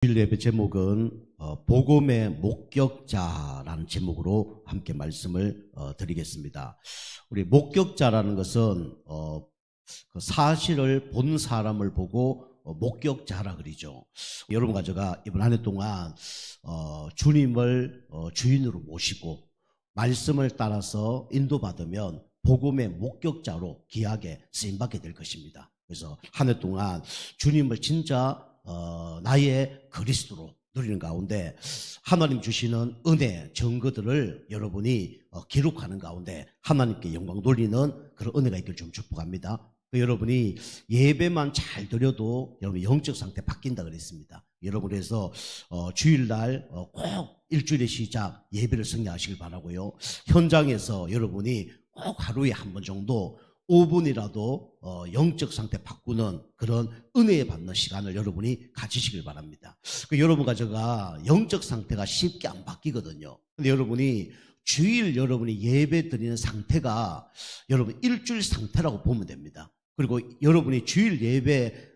주일 예배 제목은 복음의 목격자라는 제목으로 함께 말씀을 드리겠습니다. 우리 목격자라는 것은 그 사실을 본 사람을 보고 목격자라 그러죠. 여러분과 제가 이번 한 해 동안 주님을 주인으로 모시고 말씀을 따라서 인도받으면 복음의 목격자로 귀하게 쓰임받게 될 것입니다. 그래서 한 해 동안 주님을 진짜 나의 그리스도로 누리는 가운데 하나님 주시는 은혜, 증거들을 여러분이 기록하는 가운데 하나님께 영광 돌리는 그런 은혜가 있길 좀 축복합니다. 여러분이 예배만 잘 드려도 여러분 영적 상태 바뀐다 그랬습니다. 여러분 그래서 주일날 꼭 일주일의 시작 예배를 성령하시길 바라고요. 현장에서 여러분이 꼭 하루에 한 번 정도 5분이라도 영적 상태 바꾸는 그런 은혜 받는 시간을 여러분이 가지시길 바랍니다. 여러분과 제가 영적 상태가 쉽게 안 바뀌거든요. 근데 여러분이 주일 여러분이 예배 드리는 상태가 여러분 일주일 상태라고 보면 됩니다. 그리고 여러분이 주일 예배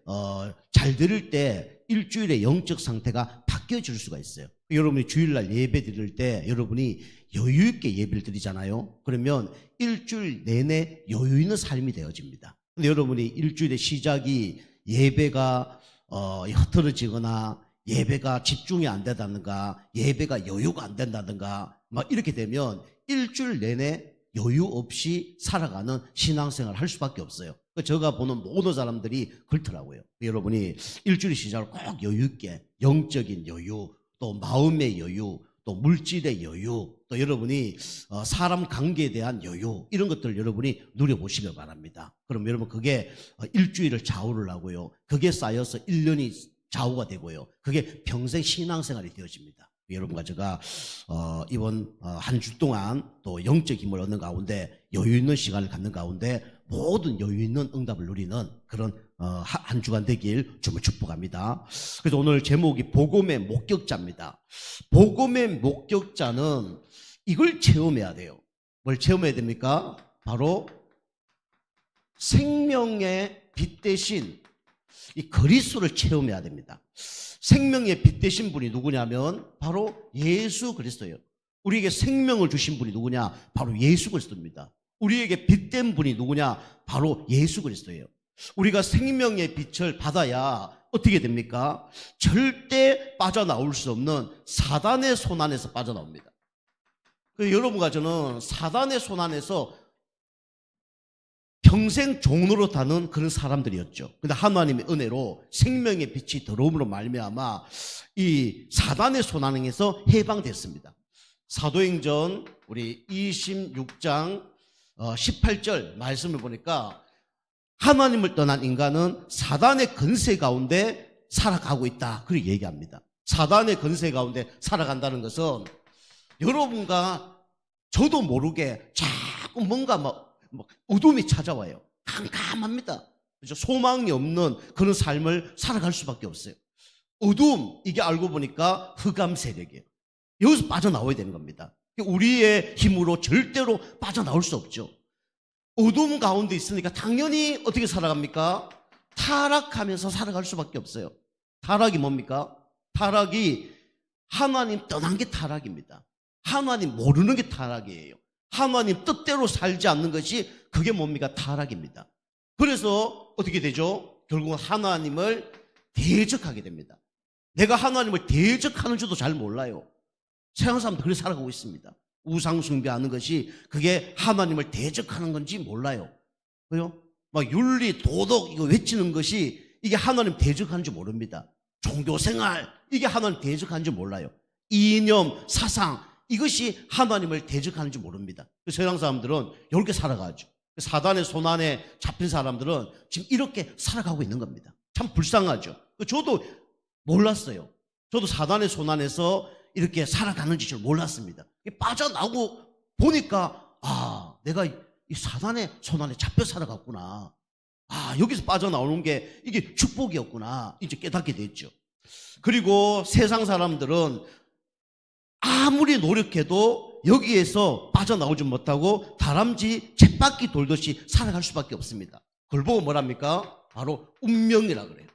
잘 드릴 때 일주일의 영적 상태가 바뀌어질 수가 있어요. 여러분이 주일날 예배 드릴 때 여러분이 여유 있게 예배를 드리잖아요. 그러면 일주일 내내 여유 있는 삶이 되어집니다. 근데 여러분이 일주일의 시작이 예배가 흐트러지거나 예배가 집중이 안 된다든가 예배가 여유가 안 된다든가 막 이렇게 되면 일주일 내내 여유 없이 살아가는 신앙생활을 할 수밖에 없어요. 제가 보는 모든 사람들이 그렇더라고요. 여러분이 일주일 시작을 꼭 여유 있게 영적인 여유, 또 마음의 여유, 또 물질의 여유, 또 여러분이 사람 관계에 대한 여유, 이런 것들을 여러분이 누려보시길 바랍니다. 그럼 여러분 그게 일주일을 좌우를 하고요. 그게 쌓여서 1년이 좌우가 되고요. 그게 평생 신앙생활이 되어집니다. 여러분과 제가 이번 한 주 동안 또 영적 힘을 얻는 가운데 여유 있는 시간을 갖는 가운데 모든 여유 있는 응답을 누리는 그런 한 주간 되길 정말 축복합니다. 그래서 오늘 제목이 복음의 목격자입니다. 복음의 목격자는 이걸 체험해야 돼요. 뭘 체험해야 됩니까? 바로 생명의 빛 대신 이 그리스도를 체험해야 됩니다. 생명의 빛 되신 분이 누구냐면 바로 예수 그리스도예요. 우리에게 생명을 주신 분이 누구냐? 바로 예수 그리스도입니다. 우리에게 빛된 분이 누구냐? 바로 예수 그리스도예요. 우리가 생명의 빛을 받아야 어떻게 됩니까? 절대 빠져나올 수 없는 사단의 손 안에서 빠져나옵니다. 여러분과 저는 사단의 손 안에서 평생 종로로 타는 그런 사람들이었죠. 근데 하나님의 은혜로 생명의 빛이 들어옴으로 말미암아 이 사단의 손안에서 해방됐습니다. 사도행전 우리 26장 18절 말씀을 보니까 하나님을 떠난 인간은 사단의 건세 가운데 살아가고 있다. 그렇게 얘기합니다. 사단의 건세 가운데 살아간다는 것은 여러분과 저도 모르게 자꾸 뭔가 어둠이 찾아와요. 깜깜합니다. 그렇죠? 소망이 없는 그런 삶을 살아갈 수밖에 없어요. 어둠, 이게 알고 보니까 흑암 세력이에요. 여기서 빠져나와야 되는 겁니다. 우리의 힘으로 절대로 빠져나올 수 없죠. 어둠 가운데 있으니까 당연히 어떻게 살아갑니까? 타락하면서 살아갈 수밖에 없어요. 타락이 뭡니까? 타락이 하나님 떠난 게 타락입니다. 하나님 모르는 게 타락이에요. 하나님 뜻대로 살지 않는 것이 그게 뭡니까? 타락입니다. 그래서 어떻게 되죠? 결국은 하나님을 대적하게 됩니다. 내가 하나님을 대적하는 줄도 잘 몰라요. 세상 사람들 그렇게 살아가고 있습니다. 우상 숭배하는 것이 그게 하나님을 대적하는 건지 몰라요. 그죠? 막 윤리, 도덕 이거 외치는 것이 이게 하나님 대적하는 줄 모릅니다. 종교생활 이게 하나님 대적하는 줄 몰라요. 이념, 사상 이것이 하나님을 대적하는 줄 모릅니다. 세상 사람들은 이렇게 살아가죠. 사단의 손안에 잡힌 사람들은 지금 이렇게 살아가고 있는 겁니다. 참 불쌍하죠. 저도 몰랐어요. 저도 사단의 손안에서 이렇게 살아가는 줄 몰랐습니다. 빠져나오고 보니까 내가 이 사단의 손안에 잡혀 살아갔구나. 여기서 빠져나오는 게 이게 축복이었구나. 이제 깨닫게 됐죠. 그리고 세상 사람들은 아무리 노력해도 여기에서 빠져나오지 못하고 다람쥐 쳇바퀴 돌듯이 살아갈 수밖에 없습니다. 그걸 보고 뭐랍니까? 바로 운명이라 그래요.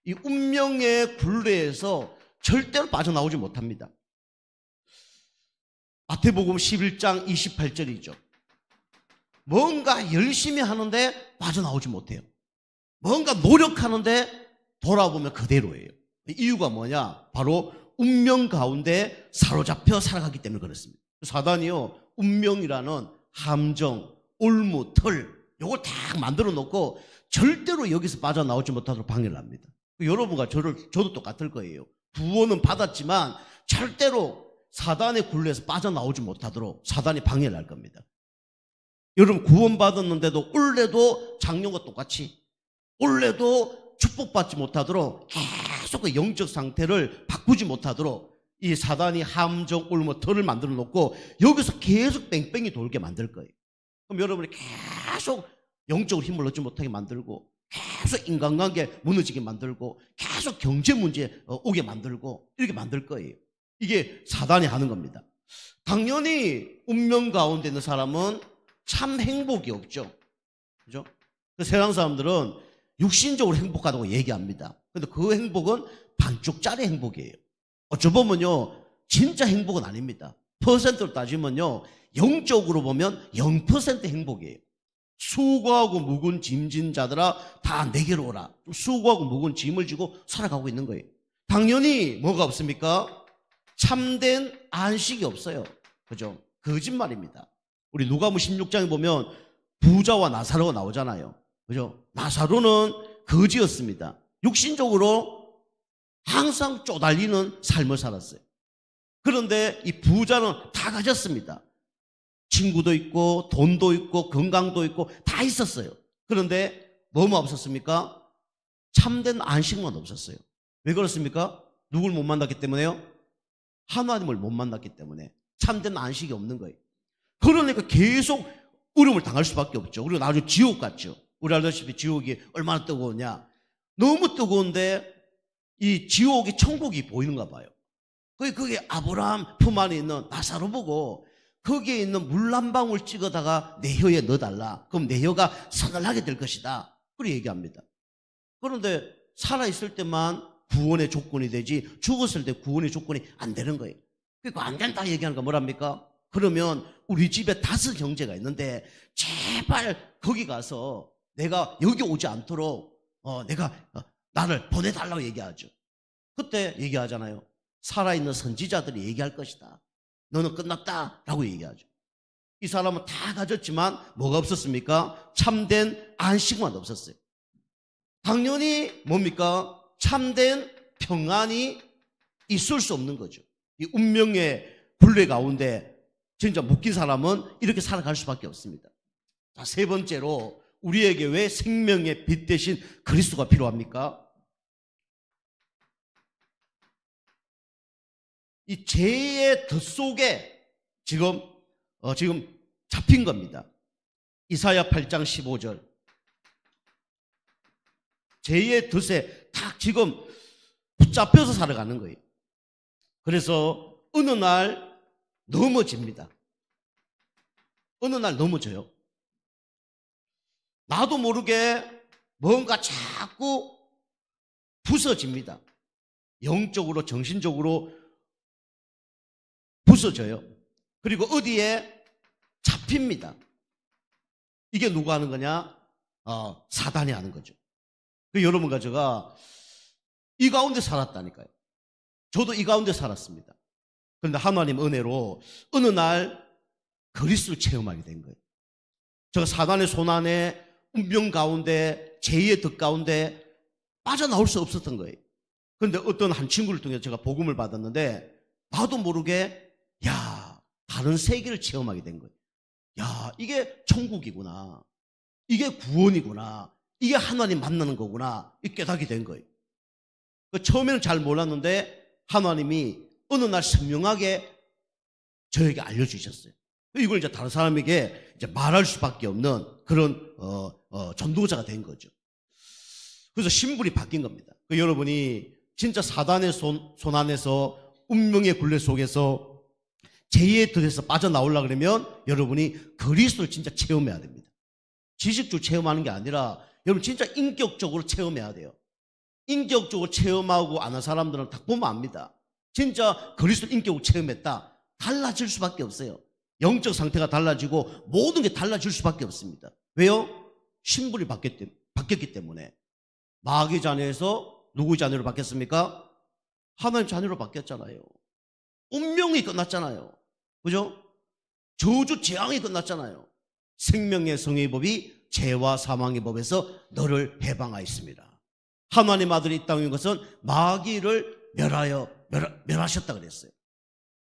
이 운명의 굴레에서 절대로 빠져나오지 못합니다. 마태복음 11장 28절이죠. 뭔가 열심히 하는데 빠져나오지 못해요. 뭔가 노력하는데 돌아보면 그대로예요. 이유가 뭐냐? 바로 운명 가운데 사로잡혀 살아가기 때문에 그렇습니다. 사단이요, 운명이라는 함정, 올무, 털, 요걸 다 만들어 놓고 절대로 여기서 빠져나오지 못하도록 방해를 합니다. 여러분과 저도 똑같을 거예요. 구원은 받았지만 절대로 사단의 굴레에서 빠져나오지 못하도록 사단이 방해를 할 겁니다. 여러분 구원받았는데도 올해도 작년과 똑같이 올해도 축복받지 못하도록 계속 그 영적 상태를 바꾸지 못하도록 이 사단이 함정, 올무, 털을 만들어 놓고 여기서 계속 뺑뺑이 돌게 만들 거예요. 그럼 여러분이 계속 영적으로 힘을 얻지 못하게 만들고 계속 인간관계 무너지게 만들고 계속 경제 문제 오게 만들고 이렇게 만들 거예요. 이게 사단이 하는 겁니다. 당연히 운명 가운데 있는 사람은 참 행복이 없죠. 그죠? 세상 사람들은 육신적으로 행복하다고 얘기합니다. 근데 그 행복은 반쪽짜리 행복이에요. 어쩌보면요, 진짜 행복은 아닙니다. 퍼센트로 따지면요, 영적으로 보면 0% 행복이에요. 수고하고 묵은 짐진 자들아 다 내게로 오라. 수고하고 묵은 짐을 지고 살아가고 있는 거예요. 당연히 뭐가 없습니까? 참된 안식이 없어요. 그죠? 거짓말입니다. 우리 누가복음 16장에 보면 부자와 나사로가 나오잖아요. 그죠? 나사로는 거지였습니다. 육신적으로 항상 쪼달리는 삶을 살았어요. 그런데 이 부자는 다 가졌습니다. 친구도 있고 돈도 있고 건강도 있고 다 있었어요. 그런데 뭐만 없었습니까? 참된 안식만 없었어요. 왜 그렇습니까? 누굴 못 만났기 때문에요? 하나님을 못 만났기 때문에 참된 안식이 없는 거예요. 그러니까 계속 어려움을 당할 수밖에 없죠. 우리가 나중에 지옥 갔죠. 우리 알다시피 지옥이 얼마나 뜨거우냐. 너무 뜨거운데 이 지옥이 천국이 보이는가 봐요. 그게 아브라함 품 안에 있는 나사로 보고 거기에 있는 물 한 방울 찍어다가 내 혀에 넣어달라. 그럼 내 혀가 서늘하게 될 것이다. 그렇게 얘기합니다. 그런데 살아있을 때만 구원의 조건이 되지 죽었을 때 구원의 조건이 안 되는 거예요. 그러니까 안 된다 얘기하는 거 뭐랍니까? 그러면 우리 집에 5 형제가 있는데 제발 거기 가서 내가 여기 오지 않도록 나를 보내달라고 얘기하죠. 그때 얘기하잖아요. 살아있는 선지자들이 얘기할 것이다. 너는 끝났다라고 얘기하죠. 이 사람은 다 가졌지만 뭐가 없었습니까? 참된 안식만 없었어요. 당연히 뭡니까? 참된 평안이 있을 수 없는 거죠. 이 운명의 굴레 가운데 진짜 묶인 사람은 이렇게 살아갈 수밖에 없습니다. 자, 3번째로 우리에게 왜 생명의 빛 대신 그리스도가 필요합니까? 이 죄의 덫 속에 지금 잡힌 겁니다. 이사야 8장 15절. 죄의 덫에 딱 지금 붙잡혀서 살아가는 거예요. 그래서 어느 날 넘어집니다. 어느 날 넘어져요. 나도 모르게 뭔가 자꾸 부서집니다. 영적으로 정신적으로 부서져요. 그리고 어디에 잡힙니다. 이게 누가 하는 거냐? 사단이 하는 거죠. 여러분과 제가 이 가운데 살았다니까요. 저도 이 가운데 살았습니다. 그런데 하나님 은혜로 어느 날 그리스도를 체험하게 된 거예요. 제가 사단의 손안에 운명 가운데 죄의 덫 가운데 빠져나올 수 없었던 거예요. 그런데 어떤 한 친구를 통해서 제가 복음을 받았는데 나도 모르게 다른 세계를 체험하게 된 거예요. 이게 천국이구나. 이게 구원이구나. 이게 하나님 만나는 거구나. 이 깨닫게 된 거예요. 처음에는 잘 몰랐는데 하나님이 어느 날 선명하게 저에게 알려주셨어요. 이걸 이제 다른 사람에게 이제 말할 수밖에 없는 그런 전도자가 된 거죠. 그래서 신분이 바뀐 겁니다. 여러분이 진짜 사단의 손 안에서 운명의 굴레 속에서 죄의 덫에서 빠져나오려고 그러면 여러분이 그리스도를 진짜 체험해야 됩니다. 지식적으로 체험하는 게 아니라 여러분 진짜 인격적으로 체험해야 돼요. 인격적으로 체험하고 아는 사람들은 딱 보면 압니다. 진짜 그리스도 인격을 체험했다. 달라질 수밖에 없어요. 영적 상태가 달라지고 모든 게 달라질 수밖에 없습니다. 왜요? 신분이 바뀌었기 때문에. 마귀 자녀에서 누구 자녀로 바뀌었습니까? 하나님 자녀로 바뀌었잖아요. 운명이 끝났잖아요. 그죠? 저주 재앙이 끝났잖아요. 생명의 성의 법이 죄와 사망의 법에서 너를 해방하였습니다. 하나님 아들이 이 땅에 온 것은 마귀를 멸하셨다 그랬어요.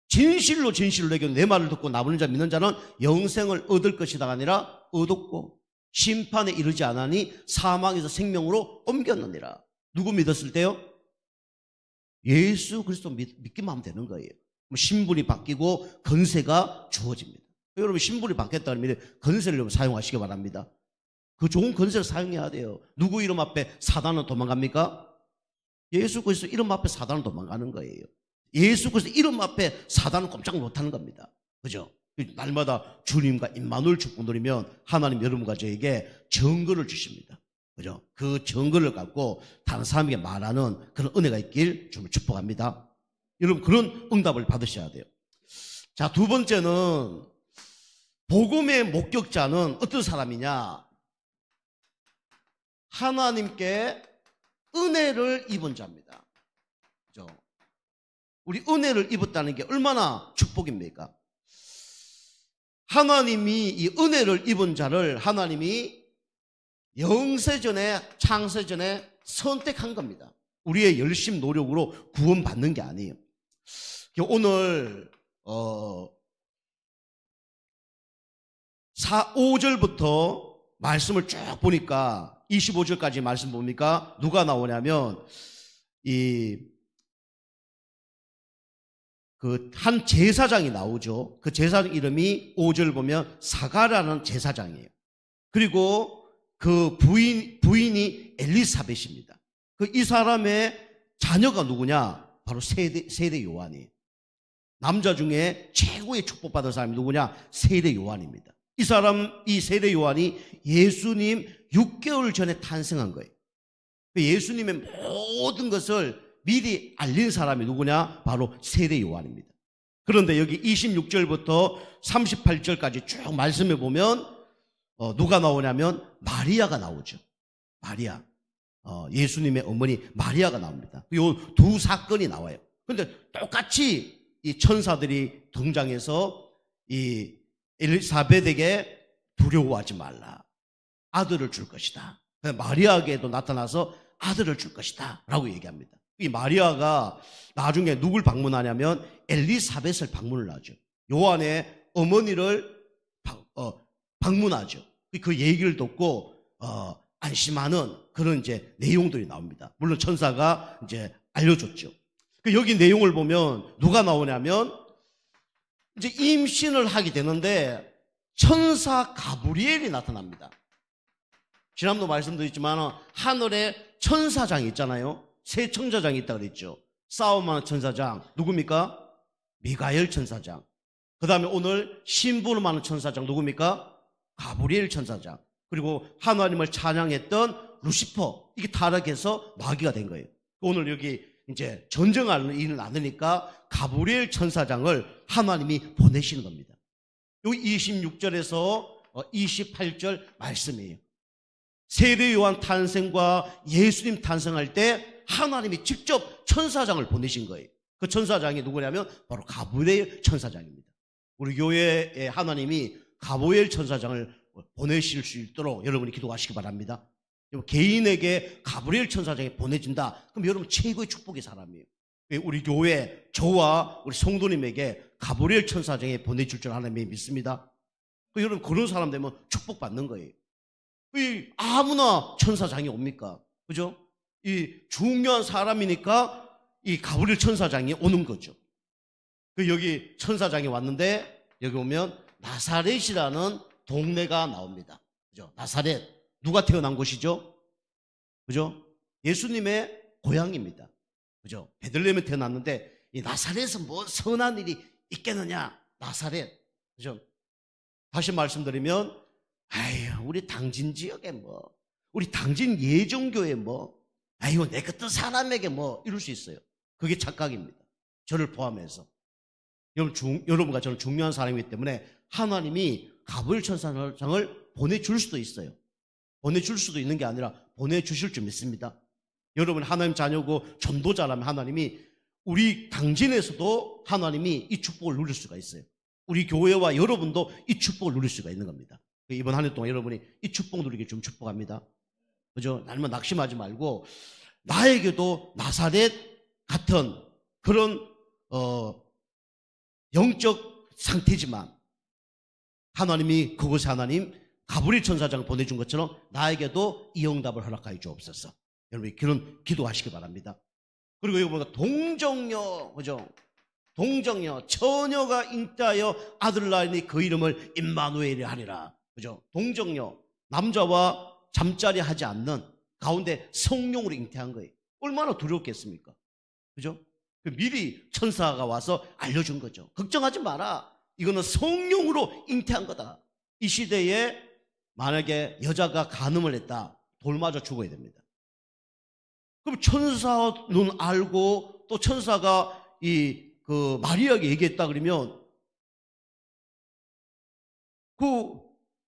진실로 내게 내 말을 듣고 나부는 자 믿는 자는 영생을 얻을 것이다가 아니라 얻었고 심판에 이르지 않으니 사망에서 생명으로 옮겼느니라. 누구 믿었을 때요? 예수 그리스도 믿기만 하면 되는 거예요. 신분이 바뀌고 건세가 주어집니다. 여러분 신분이 바뀌었다는 건세를 사용하시기 바랍니다. 그 좋은 건세를 사용해야 돼요. 누구 이름 앞에 사단은 도망갑니까? 예수 그리스도 이름 앞에 사단은 도망가는 거예요. 예수 그리스도 이름 앞에 사단은 꼼짝 못하는 겁니다. 그죠? 날마다 주님과 임마누엘 축복 누리면 하나님 여러분과 저에게 증거를 주십니다. 그죠? 그 증거를 갖고 다른 사람에게 말하는 그런 은혜가 있길 주님을 축복합니다. 여러분 그런 응답을 받으셔야 돼요. 자, 두 번째는 복음의 목격자는 어떤 사람이냐? 하나님께 은혜를 입은 자입니다. 그죠? 우리 은혜를 입었다는 게 얼마나 축복입니까? 하나님이 이 은혜를 입은 자를 하나님이 영세전에 창세전에 선택한 겁니다. 우리의 열심 노력으로 구원받는 게 아니에요. 오늘 5절부터 말씀을 쭉 보니까 25절까지 말씀 보니까 누가 나오냐면 한 제사장이 나오죠. 그 제사장 이름이 5절 보면 사가라는 제사장이에요. 그리고 그 부인이 엘리사벳입니다. 이 사람의 자녀가 누구냐? 바로 세례 요한이에요. 남자 중에 최고의 축복받은 사람이 누구냐? 세례 요한입니다. 이 세례 요한이 예수님 6개월 전에 탄생한 거예요. 예수님의 모든 것을 미리 알린 사람이 누구냐? 바로 세례 요한입니다. 그런데 여기 26절부터 38절까지 쭉 말씀해 보면 누가 나오냐면 마리아가 나오죠. 마리아. 예수님의 어머니 마리아가 나옵니다. 이 두 사건이 나와요. 그런데 똑같이 이 천사들이 등장해서 이 엘리사벳에게 두려워하지 말라. 아들을 줄 것이다. 마리아에게도 나타나서 아들을 줄 것이다. 라고 얘기합니다. 이 마리아가 나중에 누굴 방문하냐면 엘리사벳을 방문을 하죠. 요한의 어머니를 방문하죠. 그 얘기를 듣고 안심하는 그런 이제 내용들이 나옵니다. 물론 천사가 이제 알려줬죠. 여기 내용을 보면 누가 나오냐면 이제 임신을 하게 되는데 천사 가브리엘이 나타납니다. 지난번도 말씀드렸지만 하늘에 천사장이 있잖아요. 세 천사장이 있다고 그랬죠. 싸움하는 천사장 누굽니까? 미가엘 천사장. 그 다음에 오늘 심부름하는 천사장 누굽니까? 가브리엘 천사장. 그리고 하나님을 찬양했던 루시퍼. 이게 타락해서 마귀가 된 거예요. 오늘 여기 이제 전쟁하는 일을 나누니까 가브리엘 천사장을 하나님이 보내시는 겁니다. 여기 26절에서 28절 말씀이에요. 세례 요한 탄생과 예수님 탄생할 때 하나님이 직접 천사장을 보내신 거예요. 그 천사장이 누구냐면 바로 가브리엘 천사장입니다. 우리 교회에 하나님이 가브리엘 천사장을 보내실 수 있도록 여러분이 기도하시기 바랍니다. 개인에게 가브리엘 천사장이 보내진다. 그럼 여러분 최고의 축복의 사람이에요. 우리 교회 저와 우리 성도님에게 가브리엘 천사장이 보내줄 줄 하나님이 믿습니다. 여러분 그런 사람 되면 축복받는 거예요. 아무나 천사장이 옵니까? 그죠? 이 중요한 사람이니까 이 가브리엘 천사장이 오는 거죠. 여기 천사장이 왔는데 여기 오면 나사렛이라는 동네가 나옵니다. 그죠? 나사렛. 누가 태어난 곳이죠? 그죠? 예수님의 고향입니다. 그죠? 베들레헴에 태어났는데 이 나사렛에서 뭐 선한 일이 있겠느냐? 나사렛. 그죠? 다시 말씀드리면 아유, 우리 당진 지역에 우리 당진 예정교회 아이고 내 같은 사람에게 뭐 이럴 수 있어요. 그게 착각입니다. 저를 포함해서. 여러분과 저는 중요한 사람이기 때문에 하나님이 가브리엘 천사장을 보내줄 수도 있어요. 보내줄 수도 있는 게 아니라 보내주실 줄 믿습니다. 여러분 하나님 자녀고 전도자라면 하나님이 우리 당진에서도 하나님이 이 축복을 누릴 수가 있어요. 우리 교회와 여러분도 이 축복을 누릴 수가 있는 겁니다. 이번 한 해 동안 여러분이 이 축복 누리게 좀 축복합니다. 그죠? 나는 낙심하지 말고 나에게도 나사렛 같은 그런 영적 상태지만 하나님이 그곳에 하나님 가브리엘 천사장을 보내준 것처럼 나에게도 이 응답을 허락하여 주옵소서. 여러분 그런 기도하시기 바랍니다. 그리고 여기 보니까 동정녀, 그죠? 동정녀, 처녀가 잉태하여 아들을 낳으니 그 이름을 임마누엘이 하리라. 그죠? 동정녀, 남자와 잠자리 하지 않는 가운데 성령으로 잉태한 거예요. 얼마나 두렵겠습니까? 그죠? 미리 천사가 와서 알려준 거죠. 걱정하지 마라. 이거는 성령으로 잉태한 거다. 이 시대에 만약에 여자가 간음을 했다. 돌 맞아 죽어야 됩니다. 그럼 천사는 알고 또 천사가 그 마리아에게 얘기했다 그러면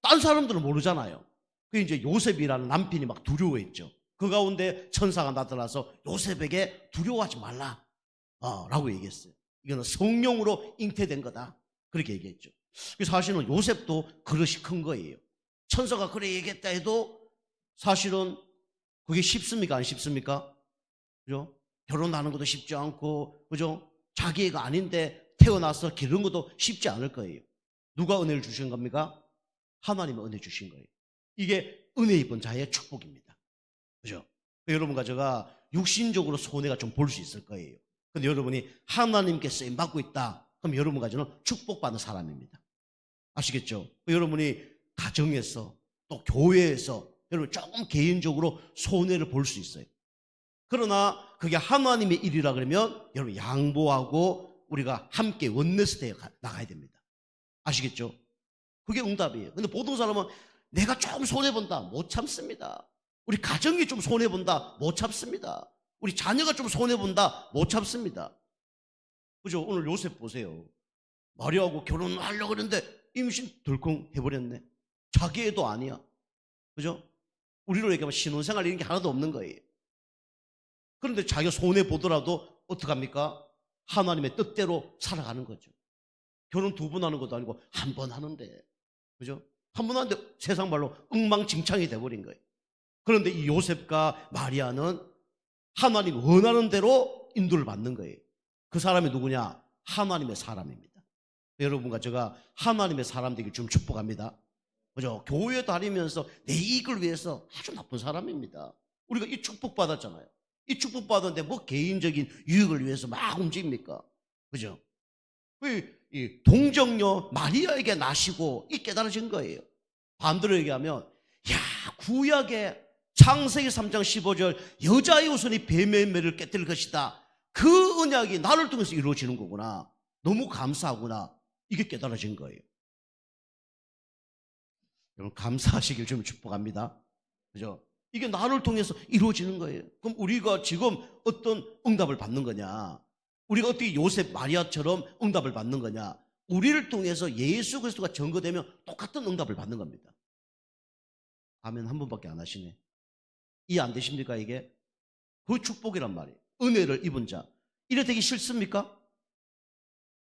딴 사람들은 모르잖아요. 그 이제 요셉이라는 남편이 막 두려워했죠. 그 가운데 천사가 나타나서 요셉에게 두려워하지 말라 라고 얘기했어요. 이거는 성령으로 잉태된 거다. 그렇게 얘기했죠. 사실은 요셉도 그릇이 큰 거예요. 천사가 그래 얘기했다 해도 사실은 그게 쉽습니까? 안 쉽습니까? 그죠? 결혼하는 것도 쉽지 않고, 그죠? 자기 애가 아닌데 태어나서 기르는 것도 쉽지 않을 거예요. 누가 은혜를 주신 겁니까? 하나님이 은혜 주신 거예요. 이게 은혜 입은 자의 축복입니다. 그죠? 여러분과 제가 육신적으로 손해가 좀 볼 수 있을 거예요. 근데 여러분이 하나님께 쓰임 받고 있다. 그럼 여러분과 저는 축복받는 사람입니다. 아시겠죠? 여러분이 가정에서 또 교회에서 여러분 조금 개인적으로 손해를 볼 수 있어요. 그러나 그게 하나님의 일이라 그러면 여러분 양보하고 우리가 함께 원내스대에 나가야 됩니다. 아시겠죠? 그게 응답이에요. 근데 보통 사람은 내가 좀 손해본다. 못 참습니다. 우리 가정이 좀 손해본다. 못 참습니다. 우리 자녀가 좀 손해본다. 못 참습니다. 그죠? 오늘 요셉 보세요. 마리아하고 결혼하려고 그랬는데 임신 덜컹 해버렸네. 자기 애도 아니야. 그죠? 우리로 얘기하면 신혼생활 이런 게 하나도 없는 거예요. 그런데 자기가 손해보더라도 어떡합니까? 하나님의 뜻대로 살아가는 거죠. 결혼 2번 하는 것도 아니고 1번 하는데, 그죠? 1번 하는데 세상 말로 엉망진창이 돼버린 거예요. 그런데 이 요셉과 마리아는 하나님이 원하는 대로 인도를 받는 거예요. 그 사람이 누구냐? 하나님의 사람입니다. 여러분과 제가 하나님의 사람 되길 좀 축복합니다. 그죠? 교회 다니면서 내 이익을 위해서 아주 나쁜 사람입니다. 우리가 이 축복 받았잖아요. 이 축복 받았는데 뭐 개인적인 유익을 위해서 막 움직입니까? 그죠? 이 동정녀 마리아에게 나시고 이 깨달아진 거예요. 반대로 얘기하면 구약의 창세기 3장 15절 여자의 후손이 뱀의 매를 깨뜨릴 것이다. 그 언약이 나를 통해서 이루어지는 거구나. 너무 감사하구나. 이게 깨달아진 거예요. 여러분 감사하시길 좀 축복합니다. 그죠? 이게 나를 통해서 이루어지는 거예요. 그럼 우리가 지금 어떤 응답을 받는 거냐? 우리가 어떻게 요셉 마리아처럼 응답을 받는 거냐? 우리를 통해서 예수 그리스도가 증거되면 똑같은 응답을 받는 겁니다. 아멘 한 번밖에 안 하시네. 이해 안 되십니까 이게? 그 축복이란 말이에요. 은혜를 입은 자. 이래 되기 싫습니까?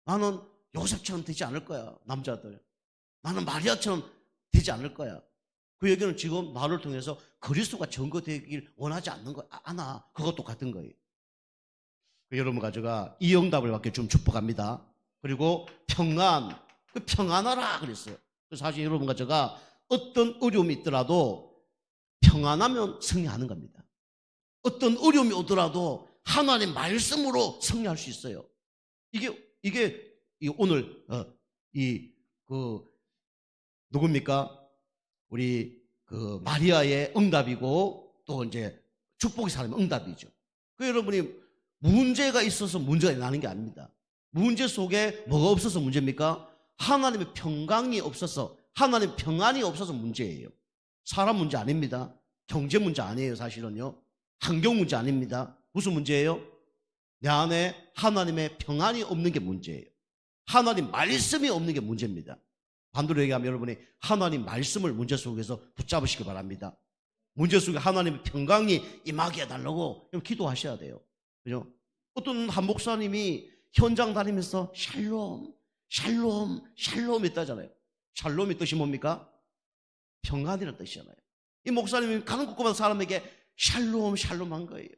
나는 요셉처럼 되지 않을 거야. 남자들. 나는 마리아처럼 되지 않을 거야. 그 얘기는 지금 나를 통해서 그리스도가 증거되길 원하지 않는 거 않아. 그것도 같은 거예요. 여러분과 제가 이 응답을 받게 좀 축복합니다. 그리고 평안, 평안하라 그랬어요. 사실 여러분과 제가 어떤 어려움이 있더라도 평안하면 승리하는 겁니다. 어떤 어려움이 오더라도 하나님의 말씀으로 승리할 수 있어요. 이게 오늘 누굽니까? 우리 그 마리아의 응답이고 또 이제 축복의 사람의 응답이죠. 그 여러분이 문제가 있어서 문제가 나는 게 아닙니다. 문제 속에 뭐가 없어서 문제입니까? 하나님의 평강이 없어서, 하나님의 평안이 없어서 문제예요. 사람 문제 아닙니다. 경제 문제 아니에요, 사실은요. 환경 문제 아닙니다. 무슨 문제예요? 내 안에 하나님의 평안이 없는 게 문제예요. 하나님 말씀이 없는 게 문제입니다. 반대로 얘기하면 여러분이 하나님 말씀을 문제 속에서 붙잡으시기 바랍니다. 문제 속에 하나님의 평강이 임하게 해달라고 기도하셔야 돼요. 그죠? 어떤 한 목사님이 현장 다니면서 샬롬, 샬롬, 샬롬 했다잖아요. 샬롬의 뜻이 뭡니까? 평안이라는 뜻이잖아요. 이 목사님이 가는 곳마다 사람에게 샬롬, 샬롬 한 거예요.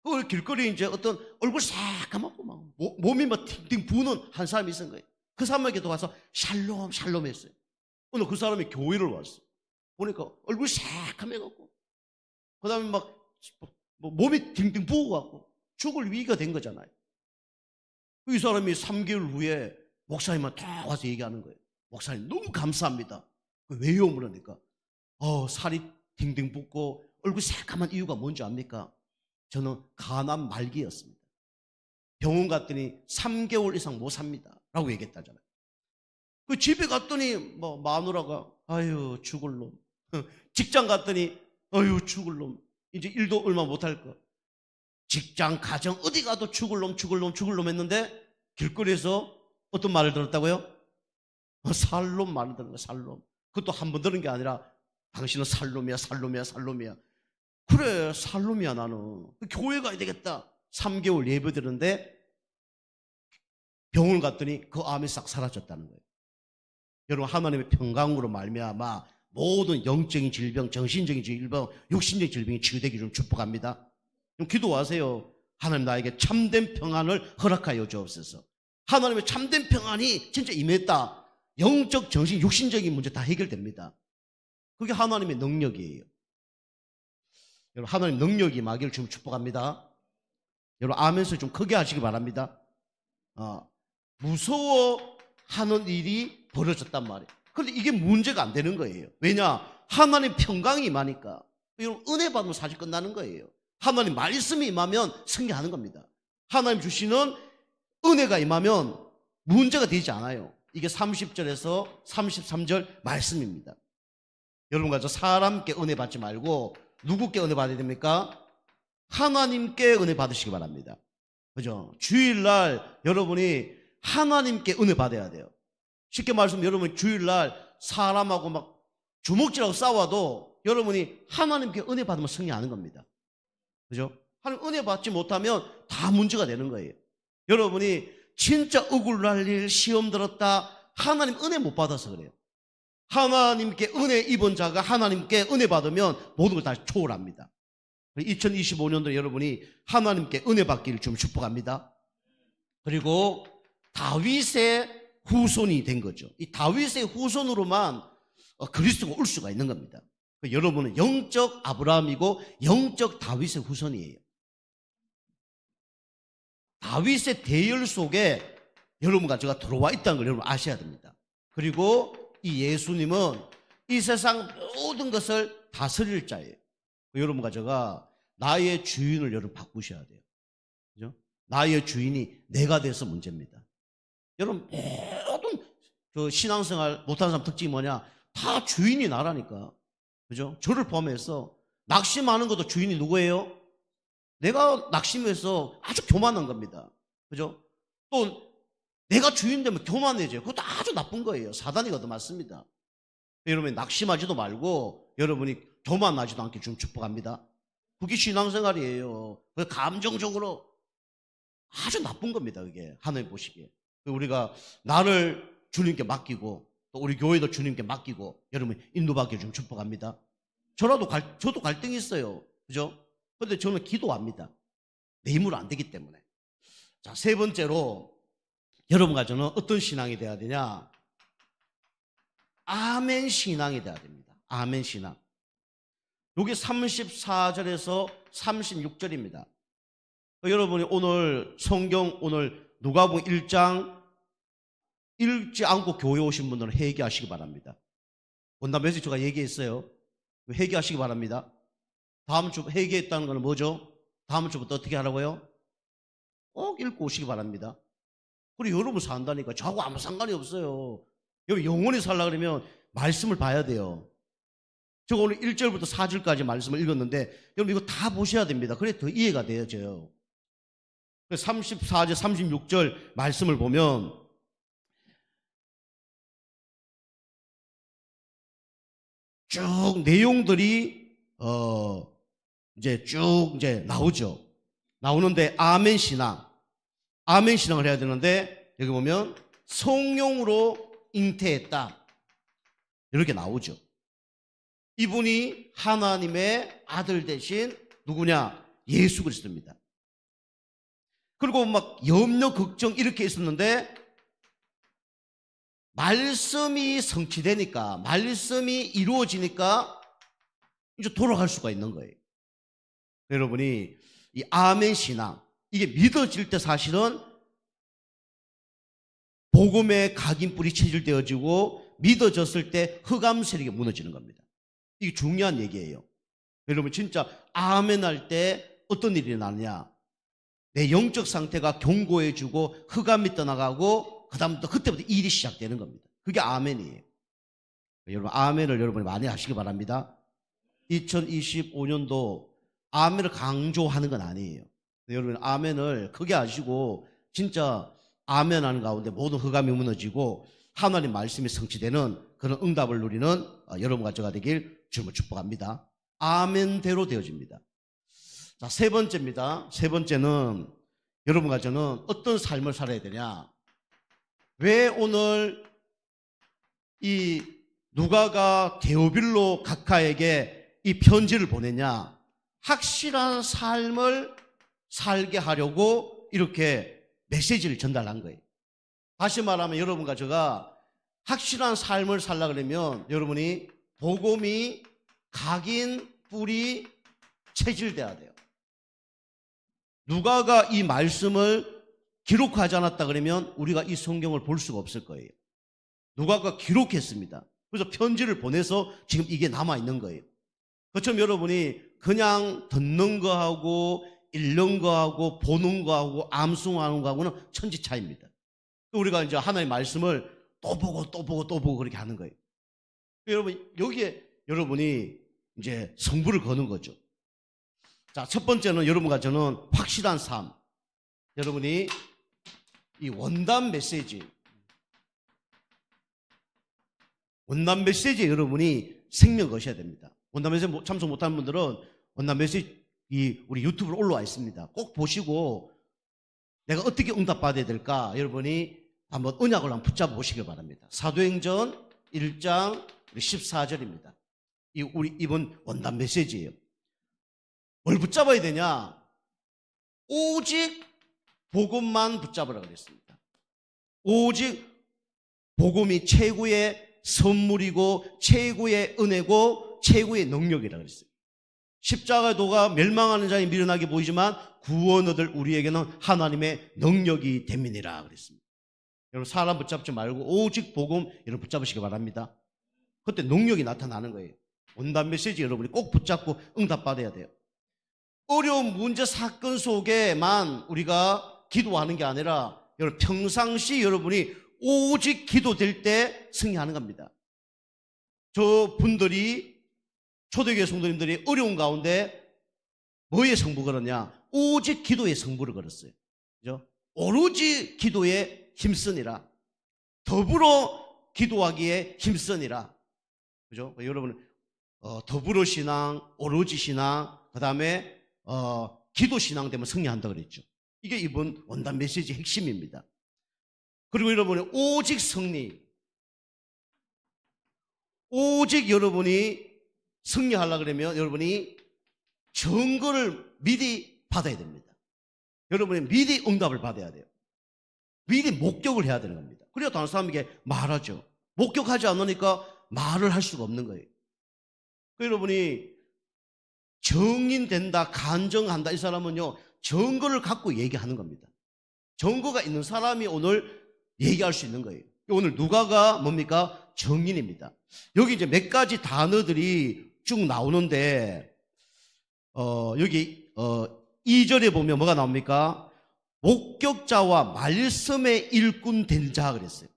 그 길거리에 이제 어떤 얼굴 새까맣고 막 몸이 막 팅팅 부는 한 사람이 있은 거예요. 그 사람에게도 와서 샬롬, 샬롬 했어요. 오늘 그 사람이 교회를 왔어. 보니까 얼굴 새까매갖고, 그 다음에 막 몸이 팅팅 부어갖고 죽을 위기가 된 거잖아요. 이 사람이 3개월 후에 목사님한테 다 와서 얘기하는 거예요. 목사님 너무 감사합니다. 왜요? 물으니까 살이 딩딩 붓고 얼굴 새까만 이유가 뭔지 압니까? 저는 간암 말기였습니다. 병원 갔더니 3개월 이상 못 삽니다 라고 얘기했다잖아요. 그 집에 갔더니 마누라가 아유 죽을 놈, 직장 갔더니 아유 죽을 놈, 이제 일도 얼마 못할 거, 직장 가정 어디 가도 죽을 놈 죽을 놈 죽을 놈 했는데 길거리에서 어떤 말을 들었다고요? 살놈 말을 들은 거예요. 살놈. 그것도 한 번 들은 게 아니라 당신은 살놈이야 살놈이야 살놈이야. 그래 살놈이야 나는. 교회 가야 되겠다. 3개월 예배 드렸는데 병원 갔더니 그 암이 싹 사라졌다는 거예요. 여러분 하나님의 평강으로 말미암아 모든 영적인 질병, 정신적인 질병, 육신적인 질병이 치유되기 좀 축복합니다. 좀 기도하세요. 하나님 나에게 참된 평안을 허락하여 주옵소서. 하나님의 참된 평안이 진짜 임했다. 영적, 정신, 육신적인 문제 다 해결됩니다. 그게 하나님의 능력이에요. 여러분 하나님 능력이 임하기를 좀 축복합니다. 여러분 아멘을 좀 크게 하시기 바랍니다. 무서워하는 일이 벌어졌단 말이에요. 그런데 이게 문제가 안 되는 거예요. 왜냐? 하나님 평강이 임하니까. 여러분 은혜 받으면 사실 끝나는 거예요. 하나님 말씀이 임하면 승리하는 겁니다. 하나님 주시는 은혜가 임하면 문제가 되지 않아요. 이게 30절에서 33절 말씀입니다. 여러분과 저 사람께 은혜 받지 말고 누구께 은혜 받아야 됩니까? 하나님께 은혜 받으시기 바랍니다. 그죠? 주일날 여러분이 하나님께 은혜 받아야 돼요. 쉽게 말하면 여러분이 주일날 사람하고 막 주먹질하고 싸워도 여러분이 하나님께 은혜 받으면 승리하는 겁니다. 그죠? 하나님 은혜 받지 못하면 다 문제가 되는 거예요. 여러분이 진짜 억울할 일, 시험 들었다, 하나님 은혜 못 받아서 그래요. 하나님께 은혜 입은 자가 하나님께 은혜 받으면 모든 걸 다 초월합니다. 2025년도에 여러분이 하나님께 은혜 받기를 좀 축복합니다. 그리고 다윗의 후손이 된 거죠. 이 다윗의 후손으로만 그리스도가 올 수가 있는 겁니다. 여러분은 영적 아브라함이고 영적 다윗의 후손이에요. 다윗의 대열 속에 여러분과 제가 들어와 있다는 걸 여러분 아셔야 됩니다. 그리고 이 예수님은 이 세상 모든 것을 다스릴 자예요. 여러분과 제가 나의 주인을 여러분 바꾸셔야 돼요. 그죠? 나의 주인이 내가 돼서 문제입니다. 여러분 모든 그 신앙생활 못하는 사람 특징이 뭐냐? 다 주인이 나라니까. 그죠? 저를 포함해서 낙심하는 것도 주인이 누구예요? 내가 낙심해서 아주 교만한 겁니다. 그죠? 또 내가 주인 되면 교만해져요. 그것도 아주 나쁜 거예요. 사단이 얻어맞습니다. 여러분이 낙심하지도 말고 여러분이 교만하지도 않게 좀 축복합니다. 그게 신앙생활이에요. 감정적으로 아주 나쁜 겁니다. 그게 하나님 보시기에. 우리가 나를 주님께 맡기고 또 우리 교회도 주님께 맡기고 여러분 인도받기 좀 축복합니다. 저도 갈등이 있어요. 그죠? 그런데 저는 기도합니다. 내 힘으로 안 되기 때문에. 자, 세 번째로 여러분과 저는 어떤 신앙이 돼야 되냐? 아멘 신앙이 돼야 됩니다. 아멘 신앙. 여기 34절에서 36절입니다. 여러분이 오늘 성경 오늘 누가복음 1장 읽지 않고 교회 오신 분들은 회개하시기 바랍니다. 원담에서 제가 얘기했어요. 회개하시기 바랍니다. 다음 주 회개했다는 건 뭐죠? 다음 주부터 어떻게 하라고요? 꼭 읽고 오시기 바랍니다. 그리고 여러분 산다니까 저하고 아무 상관이 없어요. 여러분 영원히 살려고 그러면 말씀을 봐야 돼요. 제가 오늘 1절부터 4절까지 말씀을 읽었는데 여러분 이거 다 보셔야 됩니다. 그래 더 이해가 되어져요. 34절, 36절 말씀을 보면 쭉 내용들이 이제 나오죠. 나오는데 아멘 신앙을 해야 되는데 여기 보면 성령으로 잉태했다 이렇게 나오죠. 이분이 하나님의 아들 대신 누구냐? 예수 그리스도입니다. 그리고 막 염려 걱정 이렇게 있었는데 말씀이 성취되니까, 말씀이 이루어지니까 이제 돌아갈 수가 있는 거예요. 여러분이 이 아멘 신앙, 이게 믿어질 때 사실은 복음의 각인뿔이 체질되어지고 믿어졌을 때 흑암 세력이 무너지는 겁니다. 이게 중요한 얘기예요. 여러분 진짜 아멘 할 때 어떤 일이 나느냐? 내 영적 상태가 견고해지고 흑암이 떠나가고 그다음부터 그때부터 일이 시작되는 겁니다. 그게 아멘이에요. 여러분 아멘을 여러분이 많이 하시기 바랍니다. 2025년도 아멘을 강조하는 건 아니에요. 여러분 아멘을 크게 하시고 진짜 아멘 하는 가운데 모든 흑암이 무너지고 하나님 말씀이 성취되는 그런 응답을 누리는 여러분과 저가 되길 주님을 축복합니다. 아멘대로 되어집니다. 자, 세 번째입니다. 세 번째는 여러분과 저는 어떤 삶을 살아야 되냐? 왜 오늘 이 누가가 데오빌로 각하에게 이 편지를 보냈냐? 확실한 삶을 살게 하려고 이렇게 메시지를 전달한 거예요. 다시 말하면 여러분과 제가 확실한 삶을 살려고 그러면 여러분이 복음이 각인 뿔이 체질돼야 돼요. 누가가 이 말씀을 기록하지 않았다 그러면 우리가 이 성경을 볼 수가 없을 거예요. 누가가 기록했습니다. 그래서 편지를 보내서 지금 이게 남아있는 거예요. 그처럼 여러분이 그냥 듣는 거하고 읽는 거하고 보는 거하고 암송하는 거하고는 천지 차이입니다. 우리가 이제 하나님의 말씀을 또 보고 그렇게 하는 거예요. 여러분 여기에 여러분이 이제 성부를 거는 거죠. 자, 첫 번째는 여러분과 저는 확실한 삶. 여러분이 이 원단 메시지에 여러분이 생명 거셔야 됩니다. 원단 메시지 참석 못하는 분들은 원단 메시지 우리 유튜브로 올라와 있습니다. 꼭 보시고 내가 어떻게 응답받아야 될까 여러분이 한번 언약을 한번 붙잡아 보시길 바랍니다. 사도행전 1장 14절입니다. 우리 이번 원단 메시지예요. 뭘 붙잡아야 되냐? 오직 복음만 붙잡으라 그랬습니다. 오직 복음이 최고의 선물이고 최고의 은혜고 최고의 능력이라 그랬어요. 십자가의 도가 멸망하는 자에 미련하게 보이지만 구원 얻을 우리에게는 하나님의 능력이 됨이니라 그랬습니다. 여러분 사람 붙잡지 말고 오직 복음 여러분 붙잡으시기 바랍니다. 그때 능력이 나타나는 거예요. 원단 메시지 여러분이 꼭 붙잡고 응답받아야 돼요. 어려운 문제 사건 속에만 우리가 기도하는 게 아니라 여러분 평상시 여러분이 오직 기도될 때 승리하는 겁니다. 저 분들이 초대교회 성도님들이 어려운 가운데 뭐에 성부 걸었냐? 오직 기도에 성부를 걸었어요. 그죠? 오로지 기도에 힘쓰니라. 더불어 기도하기에 힘쓰니라. 그죠? 여러분 더불어 신앙, 오로지 신앙, 그 다음에 기도 신앙 되면 승리한다 그랬죠. 이게 이번 원단 메시지 핵심입니다. 그리고 여러분이 오직 승리, 오직 여러분이 승리하려고 그러면 여러분이 증거를 미리 받아야 됩니다. 여러분이 미리 응답을 받아야 돼요. 미리 목격을 해야 되는 겁니다. 그래야 다른 사람에게 말하죠. 목격하지 않으니까 말을 할 수가 없는 거예요. 여러분이 정인된다, 간정한다 이 사람은요 증거를 갖고 얘기하는 겁니다. 증거가 있는 사람이 오늘 얘기할 수 있는 거예요. 오늘 누가가 뭡니까? 정인입니다. 여기 이제 몇 가지 단어들이 쭉 나오는데 여기 2절에 보면 뭐가 나옵니까? 목격자와 말씀의 일꾼 된 자 그랬어요.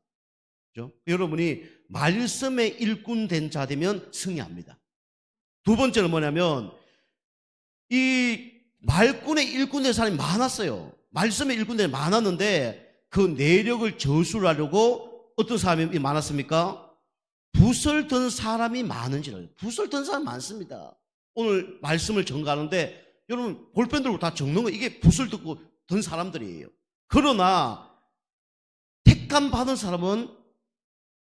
그렇죠? 여러분이 말씀의 일꾼 된 자 되면 승리합니다. 두 번째는 뭐냐면 이 말꾼의 일꾼의 사람이 많았어요. 말씀의 일꾼들이 많았는데 그 내력을 저술하려고 어떤 사람이 많았습니까? 붓을 든 사람이 많은지라. 붓을 든 사람이 많습니다. 오늘 말씀을 전가하는데 여러분 볼펜 들고 다 적는 거 이게 붓을 듣고 든 사람들이에요. 그러나 택감 받은 사람은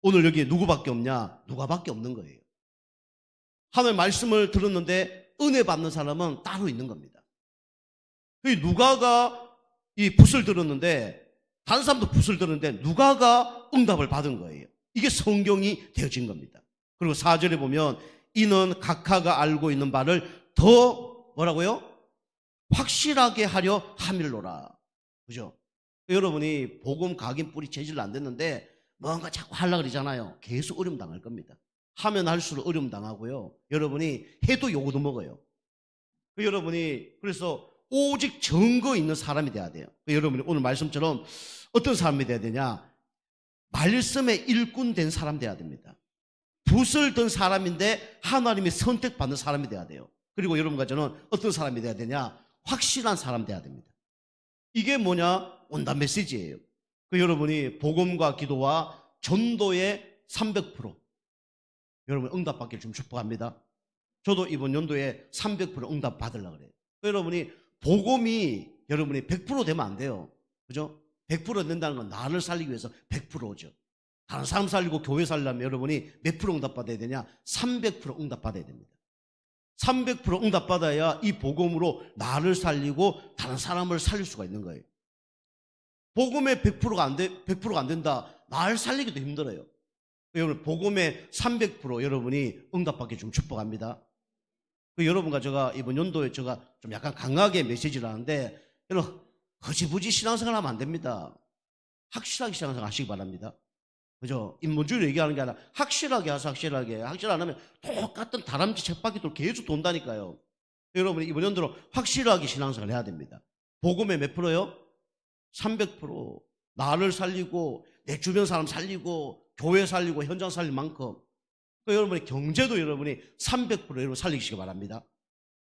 오늘 여기에 누구밖에 없냐? 누가밖에 없는 거예요. 하나님의 말씀을 들었는데 은혜 받는 사람은 따로 있는 겁니다. 누가가 이 붓을 들었는데 다른 사람도 붓을 들었는데 누가가 응답을 받은 거예요. 이게 성경이 되어진 겁니다. 그리고 4절에 보면 이는 각하가 알고 있는 바를 더 뭐라고요? 확실하게 하려 함일로라. 그죠? 여러분이 복음 각인 뿌리 체질 안 됐는데 뭔가 자꾸 하려고 그러잖아요. 계속 어려움 당할 겁니다. 하면 할수록 어려움 당하고요. 여러분이 해도 요거도 먹어요. 여러분이 그래서 오직 증거 있는 사람이 돼야 돼요. 여러분이 오늘 말씀처럼 어떤 사람이 돼야 되냐? 말씀의 일꾼 된 사람 돼야 됩니다. 붓을 든 사람인데 하나님이 선택받는 사람이 돼야 돼요. 그리고 여러분과 저는 어떤 사람이 돼야 되냐? 확실한 사람 돼야 됩니다. 이게 뭐냐? 온단 메시지예요. 여러분이 복음과 기도와 전도의 300% 여러분 응답받기를 좀 축복합니다. 저도 이번 연도에 300% 응답 받으려고 그래요. 여러분이 복음이 여러분이 100% 되면 안 돼요. 그죠? 100% 된다는 건 나를 살리기 위해서 100%죠. 다른 사람 살리고 교회 살려면 여러분이 몇 프로 응답 받아야 되냐? 300% 응답 받아야 됩니다. 300% 응답 받아야 이 복음으로 나를 살리고 다른 사람을 살릴 수가 있는 거예요. 복음의 100%가 안 된다. 나를 살리기도 힘들어요. 여러분 복음의 300% 여러분이 응답받기 좀 축복합니다. 여러분과 제가 이번 연도에 제가 좀 약간 강하게 메시지를 하는데 여러분 허지부지 신앙생활 하면 안 됩니다. 확실하게 신앙생활 하시기 바랍니다. 그죠? 인문주의로 얘기하는 게 아니라 확실하게 하세요. 확실하게. 확실 안 하면 똑같은 다람쥐 쳇바퀴돌 계속 돈다니까요. 여러분이 이번 연도로 확실하게 신앙생활 해야 됩니다. 복음의 몇 프로요? 300%. 나를 살리고 내 주변 사람 살리고 교회 살리고 현장 살릴 만큼 여러분의 경제도 여러분이 300% 여러분 살리시기 바랍니다.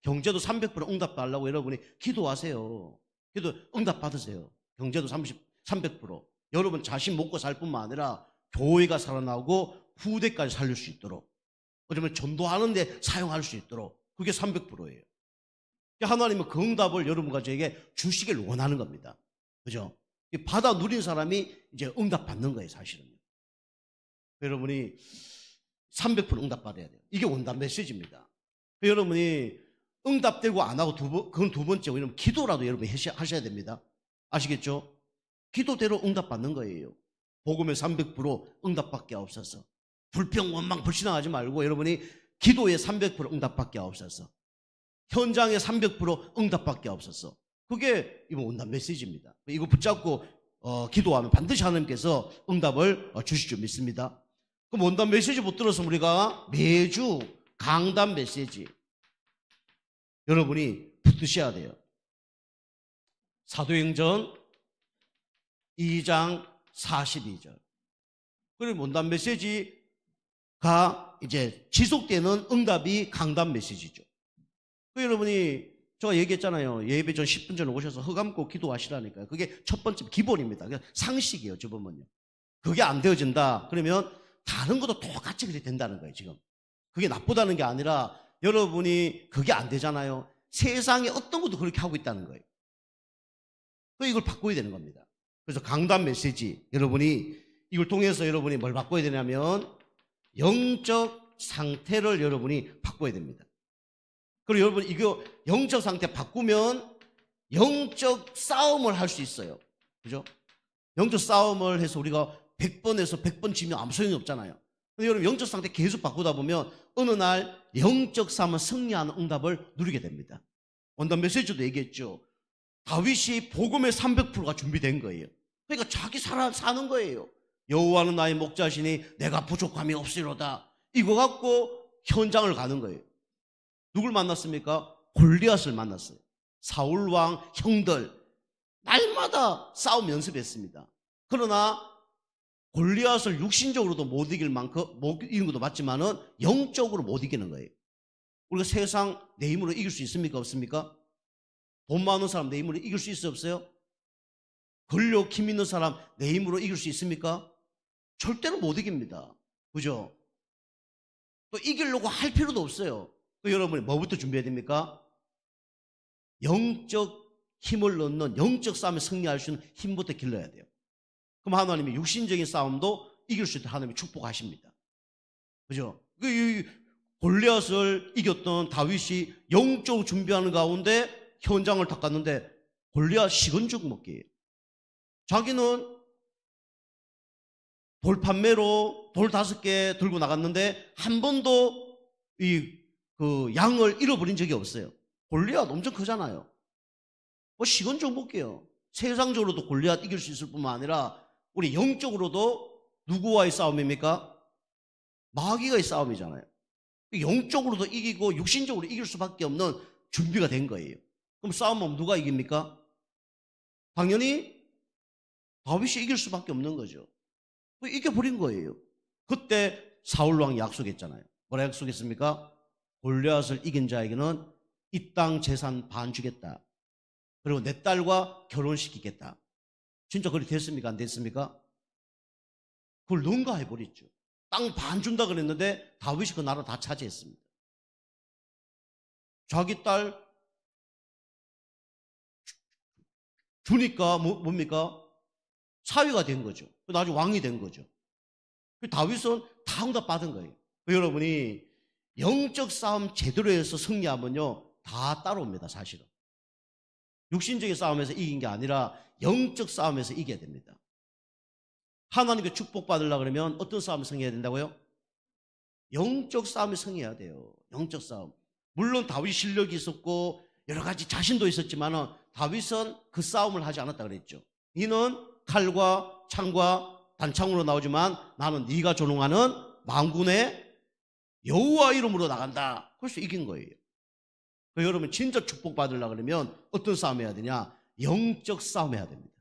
경제도 300% 응답 달라고 여러분이 기도하세요. 기도 응답 받으세요. 경제도 300%. 여러분 자신 먹고 살 뿐만 아니라 교회가 살아나고 후대까지 살릴 수 있도록 그러면 전도하는 데 사용할 수 있도록 그게 300%예요. 하나님은 그 응답을 여러분과 저에게 주시길 원하는 겁니다. 그죠? 받아 누린 사람이 이제 응답 받는 거예요, 사실은. 여러분이 300% 응답 받아야 돼요. 이게 원단 메시지입니다. 여러분이 응답되고 안 하고 그건 두 번째, 왜냐면 기도라도 여러분이 하셔야 됩니다. 아시겠죠? 기도대로 응답 받는 거예요. 복음의 300% 응답밖에 없어서. 불평, 원망, 불신앙하지 말고 여러분이 기도에 300% 응답밖에 없어서. 현장에 300% 응답밖에 없어서. 그게 이번 원단 메시지입니다. 이거 붙잡고 기도하면 반드시 하나님께서 응답을 주실 줄 믿습니다. 그럼 원단 메시지 못 들어서 우리가 매주 강단 메시지 여러분이 붙드셔야 돼요. 사도행전 2장 42절. 그리고 원단 메시지가 이제 지속되는 응답이 강단 메시지죠. 여러분이 제가 얘기했잖아요. 예배 전 10분 전에 오셔서 허감고 기도하시라니까요. 그게 첫 번째 기본입니다. 상식이에요. 저 보면요. 그게 안 되어진다. 그러면 다른 것도 똑같이 그렇게 된다는 거예요. 지금 그게 나쁘다는 게 아니라 여러분이 그게 안 되잖아요. 세상에 어떤 것도 그렇게 하고 있다는 거예요. 이걸 바꿔야 되는 겁니다. 그래서 강단 메시지 여러분이 이걸 통해서 여러분이 뭘 바꿔야 되냐면 영적 상태를 여러분이 바꿔야 됩니다. 그리고 여러분 이거 영적 상태 바꾸면 영적 싸움을 할 수 있어요. 그죠? 영적 싸움을 해서 우리가 100번에서 100번 지면 아무 소용이 없잖아요. 근데 여러분 영적 상태 계속 바꾸다 보면 어느 날 영적 싸움을 승리하는 응답을 누리게 됩니다. 원단 메시지도 얘기했죠. 다윗이 복음의 300%가 준비된 거예요. 그러니까 자기 사는 거예요. 여호와는 나의 목자시니 내가 부족함이 없으리로다. 이거 갖고 현장을 가는 거예요. 누굴 만났습니까? 골리앗을 만났어요. 사울왕 형들 날마다 싸움 연습했습니다. 그러나 골리앗을 육신적으로도 못 이길 만큼 못 이긴 것도 맞지만은 영적으로 못 이기는 거예요. 우리가 세상 내 힘으로 이길 수 있습니까? 없습니까? 돈 많은 사람 내 힘으로 이길 수 있어요? 없어요? 권력, 힘 있는 사람 내 힘으로 이길 수 있습니까? 절대로 못 이깁니다. 그죠? 또 이기려고 할 필요도 없어요. 또 여러분이 뭐부터 준비해야 됩니까? 영적 힘을 넣는 영적 싸움에 승리할 수 있는 힘부터 길러야 돼요. 그럼 하나님이 육신적인 싸움도 이길 수 있도록 하나님이 축복하십니다. 그죠? 골리앗을 이겼던 다윗이 영적으로 준비하는 가운데 현장을 딱 갔는데 골리앗 식은죽 먹기예요. 자기는 돌판매로 돌 5개 들고 나갔는데 한 번도 그 양을 잃어버린 적이 없어요. 골리앗 엄청 크잖아요. 뭐 식은죽 먹기예요. 세상적으로도 골리앗 이길 수 있을 뿐만 아니라 우리 영적으로도 누구와의 싸움입니까? 마귀와의 싸움이잖아요. 영적으로도 이기고 육신적으로 이길 수밖에 없는 준비가 된 거예요. 그럼 싸움하면 누가 이깁니까? 당연히 다윗이 이길 수밖에 없는 거죠. 이겨버린 거예요. 그때 사울왕이 약속했잖아요. 뭐라 약속했습니까? 골리앗을 이긴 자에게는 이 땅 재산 반 주겠다. 그리고 내 딸과 결혼시키겠다. 진짜 그렇게 됐습니까? 안 됐습니까? 그걸 능가해버렸죠. 땅 반 준다 그랬는데 다윗이 그 나라 다 차지했습니다. 자기 딸 주니까 뭡니까? 사위가 된 거죠. 나중에 왕이 된 거죠. 다윗은 다 응답받은 거예요. 여러분이 영적 싸움 제대로 해서 승리하면요 다 따라옵니다. 사실은 육신적인 싸움에서 이긴 게 아니라 영적 싸움에서 이겨야 됩니다. 하나님께 축복받으려고 그러면 어떤 싸움을 승리해야 된다고요? 영적 싸움에 승리해야 돼요. 영적 싸움. 물론 다윗 실력이 있었고 여러 가지 자신도 있었지만 다윗은 그 싸움을 하지 않았다 그랬죠. 이는 칼과 창과 단창으로 나오지만 나는 네가 조롱하는 만군의 여호와 이름으로 나간다. 그래서 이긴 거예요. 여러분 진짜 축복받으려고 그러면 어떤 싸움 해야 되냐? 영적 싸움 해야 됩니다.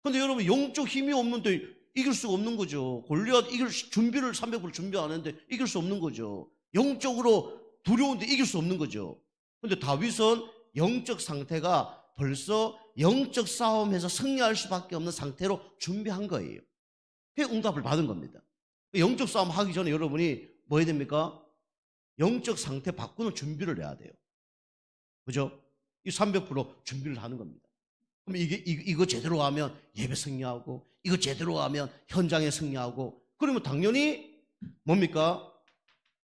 근데 여러분 영적 힘이 없는데 이길 수가 없는 거죠. 골리앗 이길 준비를 300% 준비 안 했는데 이길 수 없는 거죠. 영적으로 두려운데 이길 수 없는 거죠. 근데 다윗은 영적 상태가 벌써 영적 싸움에서 승리할 수밖에 없는 상태로 준비한 거예요. 그게 응답을 받은 겁니다. 영적 싸움 하기 전에 여러분이 뭐 해야 됩니까? 영적 상태 바꾸는 준비를 해야 돼요. 그죠? 이 300% 준비를 하는 겁니다. 그럼 이거 제대로 하면 예배 승리하고, 이거 제대로 하면 현장에 승리하고, 그러면 당연히 뭡니까?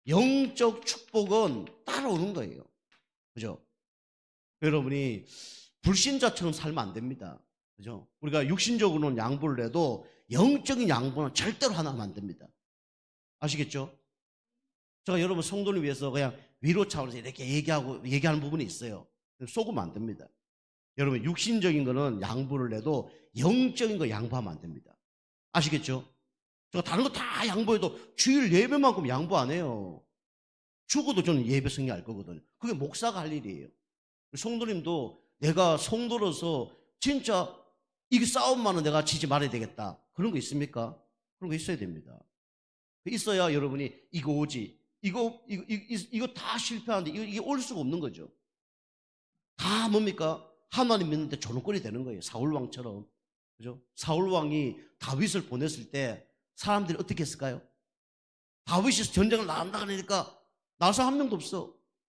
영적 축복은 따라오는 거예요. 그죠? 여러분이 불신자처럼 살면 안 됩니다. 그죠? 우리가 육신적으로는 양보를 해도 영적인 양보는 절대로 하면 안 됩니다. 아시겠죠? 제가 여러분 성도를 위해서 그냥 위로 차원에서 이렇게 얘기하는 부분이 있어요. 속으면 안 됩니다. 여러분 육신적인 거는 양보를 해도 영적인 거 양보하면 안 됩니다. 아시겠죠? 제가 다른 거 다 양보해도 주일 예배만큼 양보 안 해요. 죽어도 저는 예배 승리할 거거든요. 그게 목사가 할 일이에요. 성도님도 내가 성도로서 진짜 이 싸움만은 내가 지지 말아야 되겠다. 그런 거 있습니까? 그런 거 있어야 됩니다. 있어야 여러분이 이거 오지. 이거 다 실패하는데 이게 올 수가 없는 거죠. 다 뭡니까? 하나님 믿는데 조롱거리 되는 거예요. 사울왕처럼. 그죠? 사울왕이 다윗을 보냈을 때 사람들이 어떻게 했을까요? 다윗이 전쟁을 나간다 그러니까 나서 한 명도 없어.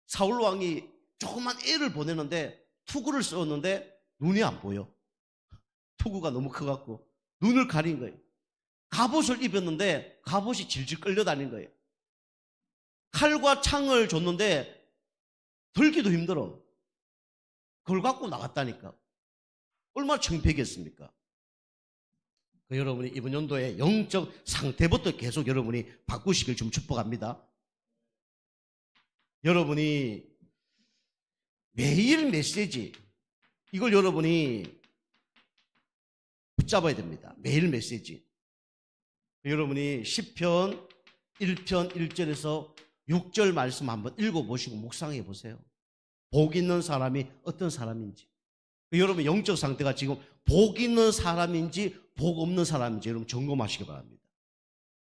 사울왕이 조그만 애를 보내는데 투구를 썼는데 눈이 안 보여. 투구가 너무 커갖고 눈을 가린 거예요. 갑옷을 입었는데 갑옷이 질질 끌려다닌 거예요. 칼과 창을 줬는데 들기도 힘들어. 그걸 갖고 나갔다니까. 얼마나 창피했겠습니까? 여러분이 이번 연도에 영적 상태부터 계속 여러분이 바꾸시길 좀 축복합니다. 여러분이 매일 메시지 이걸 여러분이 붙잡아야 됩니다. 매일 메시지. 여러분이 시편 1편 1절에서 6절 말씀 한번 읽어보시고 묵상해 보세요. 복 있는 사람이 어떤 사람인지. 여러분 영적 상태가 지금 복 있는 사람인지 복 없는 사람인지 여러분 점검하시기 바랍니다.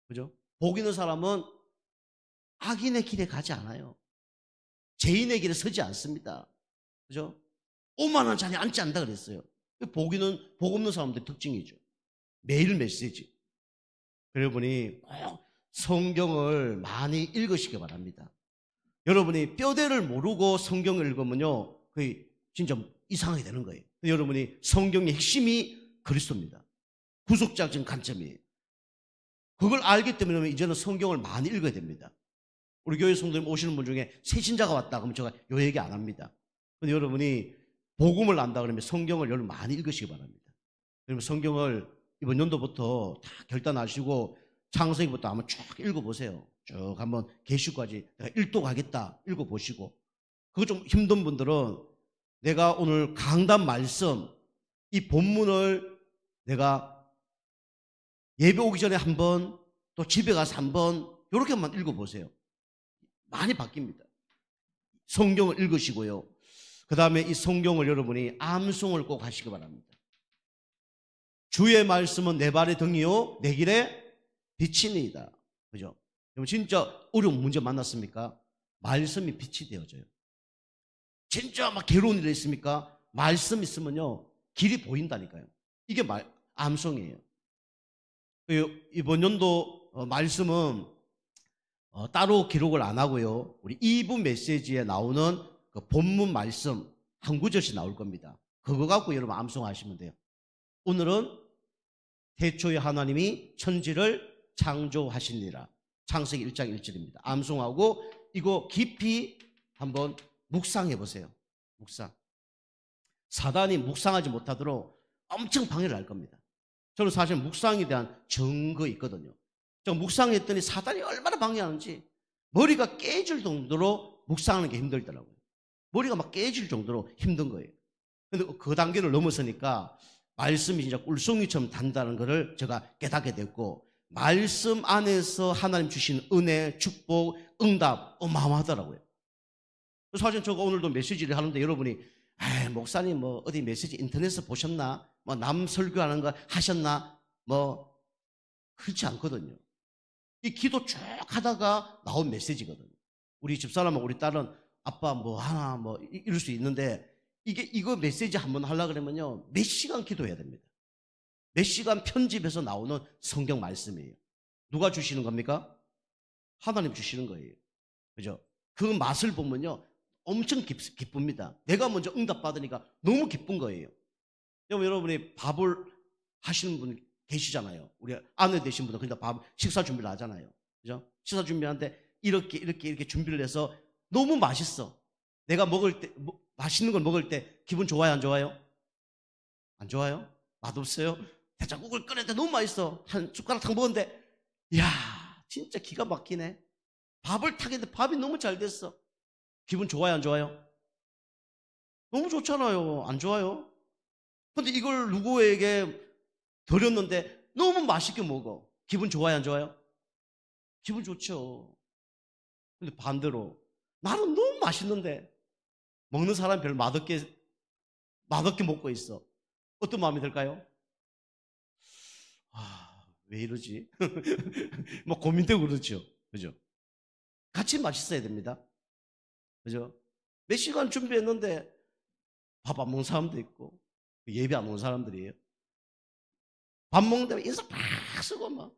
그죠? 복 있는 사람은 악인의 길에 가지 않아요. 죄인의 길에 서지 않습니다. 그죠? 오만한 자리에 앉지 않는다 그랬어요. 복 없는 사람들의 특징이죠. 매일 메시지. 여러분이 꼭 성경을 많이 읽으시기 바랍니다. 여러분이 뼈대를 모르고 성경을 읽으면요, 거의 진짜 이상하게 되는 거예요. 여러분이 성경의 핵심이 그리스도입니다. 구속자적인 관점이에요. 그걸 알기 때문에 이제는 성경을 많이 읽어야 됩니다. 우리 교회 성도님 오시는 분 중에 새신자가 왔다 그러면 제가 요 얘기 안 합니다. 근데 여러분이 복음을 안다 그러면 성경을 여러분 많이 읽으시기 바랍니다. 여러분 성경을 이번 연도부터 다 결단하시고 창세기부터 한번 쭉 읽어보세요. 쭉 한번 계시까지 내가 읽도가겠다 읽어보시고, 그거 좀 힘든 분들은 내가 오늘 강단 말씀 이 본문을 내가 예배 오기 전에 한번 또 집에 가서 한번 이렇게만 읽어보세요. 많이 바뀝니다. 성경을 읽으시고요. 그 다음에 이 성경을 여러분이 암송을 꼭 하시기 바랍니다. 주의 말씀은 내 발의 등이요 내 길에 빛이니이다. 그죠? 여러분 진짜 어려운 문제 만났습니까? 말씀이 빛이 되어져요. 진짜 막 괴로운 일이 있습니까? 말씀 있으면요 길이 보인다니까요. 이게 암송이에요. 이번 연도 말씀은 따로 기록을 안 하고요, 우리 2부 메시지에 나오는 그 본문 말씀 한 구절씩 나올 겁니다. 그거 갖고 여러분 암송하시면 돼요. 오늘은 태초에 하나님이 천지를 창조하시니라. 창세기 1장 1절입니다. 암송하고 이거 깊이 한번 묵상해 보세요. 묵상. 사단이 묵상하지 못하도록 엄청 방해를 할 겁니다. 저는 사실 묵상에 대한 증거 있거든요. 제가 묵상했더니 사단이 얼마나 방해하는지 머리가 깨질 정도로 묵상하는 게 힘들더라고요. 머리가 막 깨질 정도로 힘든 거예요. 그런데 그 단계를 넘어서니까 말씀이 진짜 꿀송이처럼 단다는 것을 제가 깨닫게 됐고, 말씀 안에서 하나님 주신 은혜, 축복, 응답 어마어마하더라고요. 사실 제가 오늘도 메시지를 하는데 여러분이 목사님 뭐 어디 메시지 인터넷에서 보셨나? 뭐 남 설교하는 거 하셨나? 뭐 그렇지 않거든요. 이 기도 쭉 하다가 나온 메시지거든요. 우리 집사람하고 우리 딸은 아빠 뭐 하나 뭐 이럴 수 있는데 이거 메시지 한번 하려고 그러면요 몇 시간 기도해야 됩니다. 몇 시간 편집해서 나오는 성경 말씀이에요. 누가 주시는 겁니까? 하나님 주시는 거예요. 그죠? 그 맛을 보면요 엄청 기쁩니다. 내가 먼저 응답받으니까 너무 기쁜 거예요. 여러분이 밥을 하시는 분 계시잖아요. 우리 아내 되신 분은 그러니까 식사 준비를 하잖아요. 그죠? 식사 준비하는데 이렇게 준비를 해서 너무 맛있어. 내가 먹을 때 맛있는 걸 먹을 때 기분 좋아요, 안 좋아요? 안 좋아요? 맛없어요? 대장국을 끓였는데 너무 맛있어. 한 숟가락 탕 먹었는데 이야 진짜 기가 막히네. 밥을 타겠는데 밥이 너무 잘 됐어. 기분 좋아요, 안 좋아요? 너무 좋잖아요. 안 좋아요? 근데 이걸 누구에게 드렸는데 너무 맛있게 먹어. 기분 좋아요, 안 좋아요? 기분 좋죠. 근데 반대로 나는 너무 맛있는데 먹는 사람이 별로 맛없게 먹고 있어. 어떤 마음이 들까요? 왜 이러지? 뭐 고민되고 그렇죠. 그죠? 같이 맛있어야 됩니다. 그죠? 몇 시간 준비했는데 밥 안 먹는 사람도 있고 예배 안 먹는 사람들이에요. 밥 먹는데 인사 팍 쓰고 막.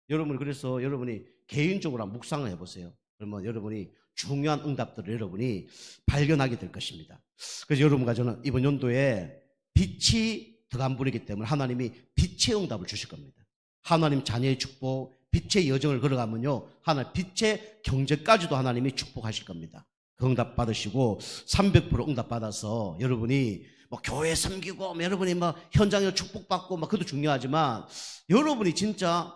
여러분 그래서 여러분이 개인적으로 묵상을 해보세요. 그러면 여러분이 중요한 응답들을 여러분이 발견하게 될 것입니다. 그래서 여러분과 저는 이번 연도에 빛이 덕안 부리기 때문에 하나님이 빛의 응답을 주실 겁니다. 하나님 자녀의 축복, 빛의 여정을 걸어가면요 하나님 빛의 경제까지도 하나님이 축복하실 겁니다. 그 응답 받으시고 300% 응답 받아서 여러분이 뭐 교회 섬기고 뭐 여러분이 뭐 현장에서 축복받고 막 그것도 중요하지만 여러분이 진짜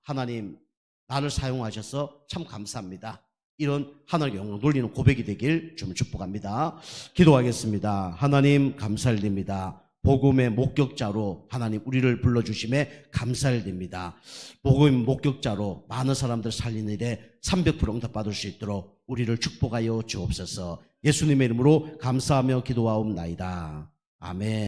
하나님 나를 사용하셔서 참 감사합니다. 이런 하나님께 영광 돌리는 고백이 되길 좀 축복합니다. 기도하겠습니다. 하나님 감사드립니다. 복음의 목격자로 하나님 우리를 불러주심에 감사드립니다. 복음의 목격자로 많은 사람들 살리는 일에 300% 응답받을 수 있도록 우리를 축복하여 주옵소서. 예수님의 이름으로 감사하며 기도하옵나이다. 아멘.